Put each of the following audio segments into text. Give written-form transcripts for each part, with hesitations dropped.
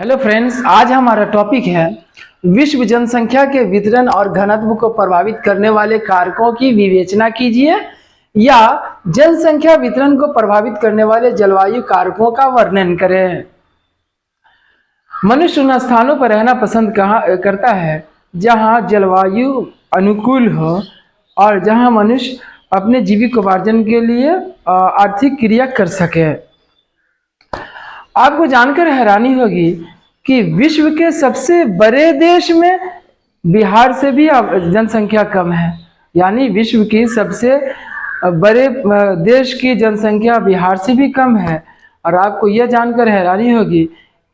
Hello friends, आज हमारा topic है विश्व जनसंख्या के वितरण और घनत्व को प्रभावित करने वाले कारकों की विवेचना कीजिए या जनसंख्या वितरण को प्रभावित करने वाले जलवायु कारकों का वर्णन करें। मनुष्य उन स्थानों पर रहना पसंद करता है जहां जलवायु अनुकूल हो और जहां मनुष्य अपने जीविकोपार्जन के लिए आर्थिक क्रिया कर सके। आपको जानकर हैरानी होगी कि विश्व के सबसे बड़े देश में बिहार से भी जनसंख्या कम है। यानी विश्व की सबसे बड़े देश की जनसंख्या बिहार से भी कम है। और आपको यह जानकर हैरानी होगी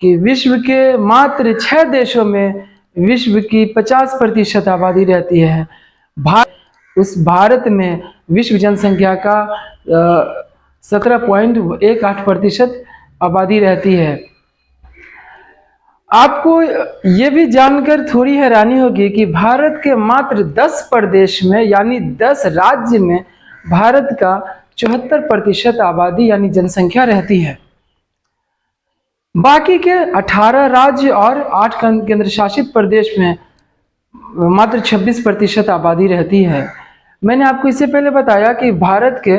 कि विश्व के मात्र 6 देशों में विश्व की 50% आबादी रहती है। उस भारत में विश्व जनसंख्या का 17.18% आबादी रहती है। आपको ये भी जानकर थोड़ी हैरानी होगी कि भारत के मात्र 10 प्रदेश में यानी 10 राज्य में भारत का 74% आबादी यानी जनसंख्या रहती है। बाकी के 18 राज्य और 8 केंद्र शासित प्रदेश में मात्र 26% आबादी रहती है। मैंने आपको इससे पहले बताया कि भारत के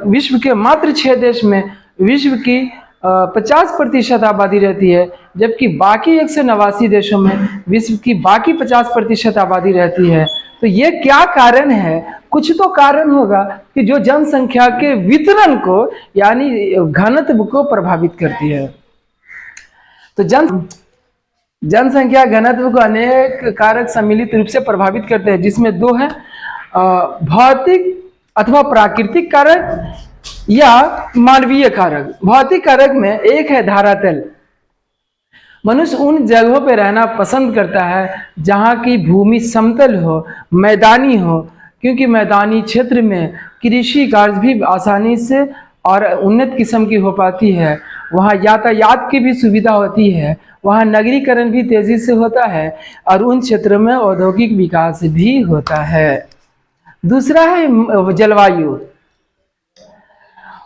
विश्व के मात्र 6 देश में विश्व की 50% आबादी रहती है, जबकि बाकी 189 देशों में विश्व की बाकी 50% आबादी रहती है। तो ये क्या कारण है? कुछ तो कारण होगा कि जो जनसंख्या के वितरण को यानी घनत्व को प्रभावित करती है। तो जनसंख्या घनत्व को अनेक कारक सम्मिलित रूप से प्रभावित करते हैं, जिसमें 2 है भौतिक अथवा प्राकृतिक कारक या मानवीय कारक। भौतिक कारक में एक है धरातल। मनुष्य उन जगहों पर रहना पसंद करता है जहां की भूमि समतल हो, मैदानी हो, क्योंकि मैदानी क्षेत्र में कृषि कार्य भी आसानी से और उन्नत किस्म की हो पाती है। वहाँ यातायात की भी सुविधा होती है, वहाँ नगरीकरण भी तेजी से होता है और उन क्षेत्रों में औद्योगिक विकास भी होता है। दूसरा है जलवायु।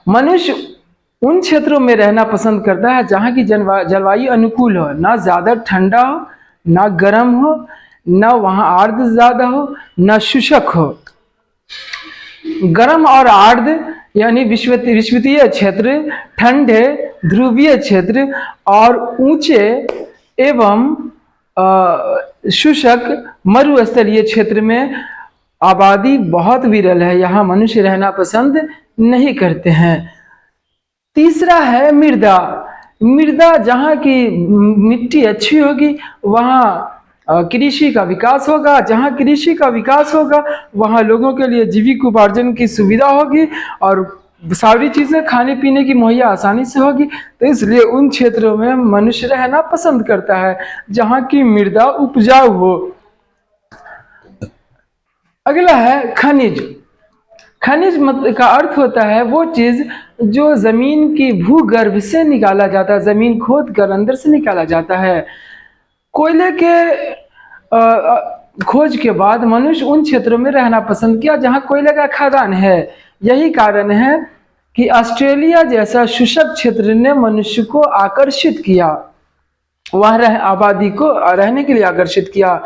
मनुष्य उन क्षेत्रों में रहना पसंद करता है जहाँ की जलवायु अनुकूल हो, ना ज़्यादा ठंडा हो, ना गर्म हो, ना वहाँ आर्द्र ज़्यादा हो, ना शुष्क हो। गर्म और आर्द्र यानी विषुवतीय क्षेत्र, ठंडे ध्रुवीय क्षेत्र और ऊंचे एवं शुष्क मरुस्थलीय क्षेत्र में आबादी बहुत विरल है। यहाँ मनुष्य रहना पसंद नहीं करते हैं। तीसरा है मृदा। मृदा जहाँ की मिट्टी अच्छी होगी वहाँ कृषि का विकास होगा। जहाँ कृषि का विकास होगा वहाँ लोगों के लिए जीविकोपार्जन की सुविधा होगी और सारी चीज़ें खाने पीने की मुहैया आसानी से होगी। तो इसलिए उन क्षेत्रों में मनुष्य रहना पसंद करता है जहाँ की मृदा उपजाऊ हो। अगला है खनिज। खनिज का अर्थ होता है वो चीज़ जो ज़मीन की भूगर्भ से निकाला जाता है, ज़मीन खोद कर अंदर से निकाला जाता है। कोयले के खोज के बाद मनुष्य उन क्षेत्रों में रहना पसंद किया जहां कोयले का खदान है। यही कारण है कि ऑस्ट्रेलिया जैसा शुष्क क्षेत्र ने मनुष्य को आकर्षित किया, वहाँ आबादी को रहने के लिए आकर्षित किया।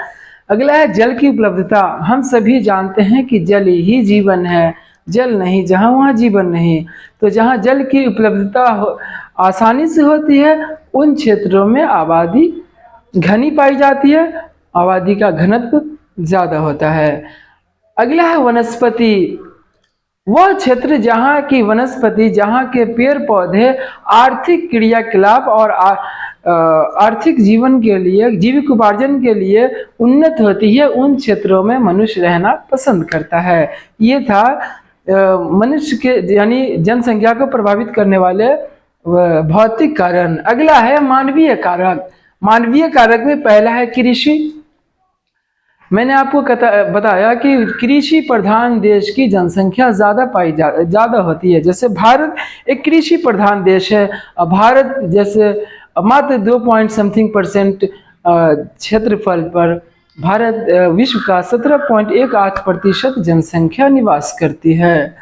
अगला है जल की उपलब्धता। हम सभी जानते हैं कि जल ही जीवन है, जल नहीं जहाँ वहाँ जीवन नहीं। तो जहाँ जल की उपलब्धता आसानी से होती है उन क्षेत्रों में आबादी घनी पाई जाती है, आबादी का घनत्व ज़्यादा होता है। अगला है वनस्पति। वह क्षेत्र जहाँ की वनस्पति, जहाँ के पेड़ पौधे आर्थिक क्रियाकलाप और आर्थिक जीवन के लिए, जीविकोपार्जन के लिए उन्नत होती है, उन क्षेत्रों में मनुष्य रहना पसंद करता है। ये था मनुष्य के यानी जनसंख्या को प्रभावित करने वाले भौतिक कारण। अगला है मानवीय कारक। मानवीय कारक में पहला है कृषि। मैंने आपको बताया कि कृषि प्रधान देश की जनसंख्या ज़्यादा होती है। जैसे भारत एक कृषि प्रधान देश है। भारत जैसे मात्र 2% क्षेत्रफल पर भारत विश्व का 17.18% जनसंख्या निवास करती है।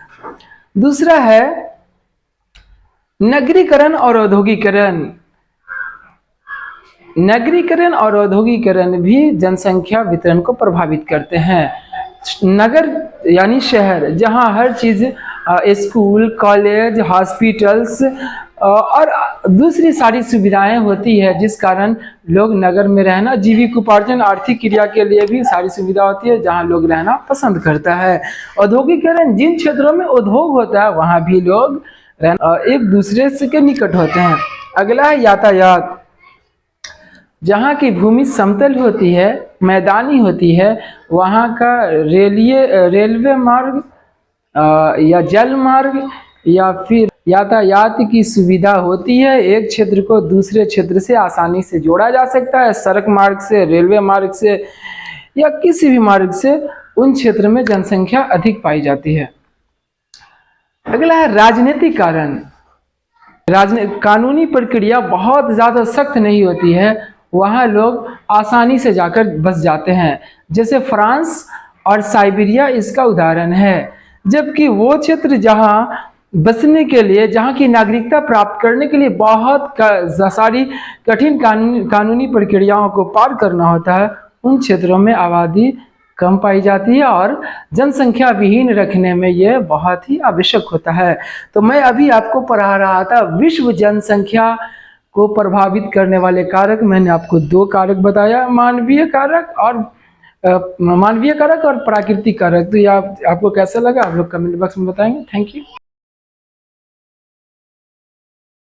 दूसरा है नगरीकरण और औद्योगिकरण। नगरीकरण और औद्योगिकरण भी जनसंख्या वितरण को प्रभावित करते हैं। नगर यानी शहर, जहाँ हर चीज़ स्कूल, कॉलेज, हॉस्पिटल्स और दूसरी सारी सुविधाएं होती है, जिस कारण लोग नगर में रहना, जीविकोपार्जन, आर्थिक क्रिया के लिए भी सारी सुविधा होती है, जहाँ लोग रहना पसंद करता है। औद्योगिकरण, जिन क्षेत्रों में उद्योग होता है वहाँ भी लोग एक दूसरे से के निकट होते हैं। अगला है यातायात। जहाँ की भूमि समतल होती है, मैदानी होती है, वहाँ का रेलवे मार्ग या जल मार्ग या फिर यातायात की सुविधा होती है। एक क्षेत्र को दूसरे क्षेत्र से आसानी से जोड़ा जा सकता है, सड़क मार्ग से, रेलवे मार्ग से या किसी भी मार्ग से। उन क्षेत्र में जनसंख्या अधिक पाई जाती है। अगला है राजनीतिक कारण। कानूनी प्रक्रिया बहुत ज़्यादा सख्त नहीं होती है, वहाँ लोग आसानी से जाकर बस जाते हैं। जैसे फ्रांस और साइबेरिया इसका उदाहरण है। जबकि वो क्षेत्र जहाँ बसने के लिए, जहाँ की नागरिकता प्राप्त करने के लिए बहुत सारी कठिन कानूनी प्रक्रियाओं को पार करना होता है, उन क्षेत्रों में आबादी कम पाई जाती है और जनसंख्या विहीन रखने में यह बहुत ही आवश्यक होता है। तो मैं अभी आपको पढ़ा रहा था विश्व जनसंख्या को प्रभावित करने वाले कारक। मैंने आपको 2 कारक बताया, मानवीय कारक और प्राकृतिक कारक। तो ये आपको कैसा लगा, आप लोग कमेंट बॉक्स में बताएंगे। Thank you.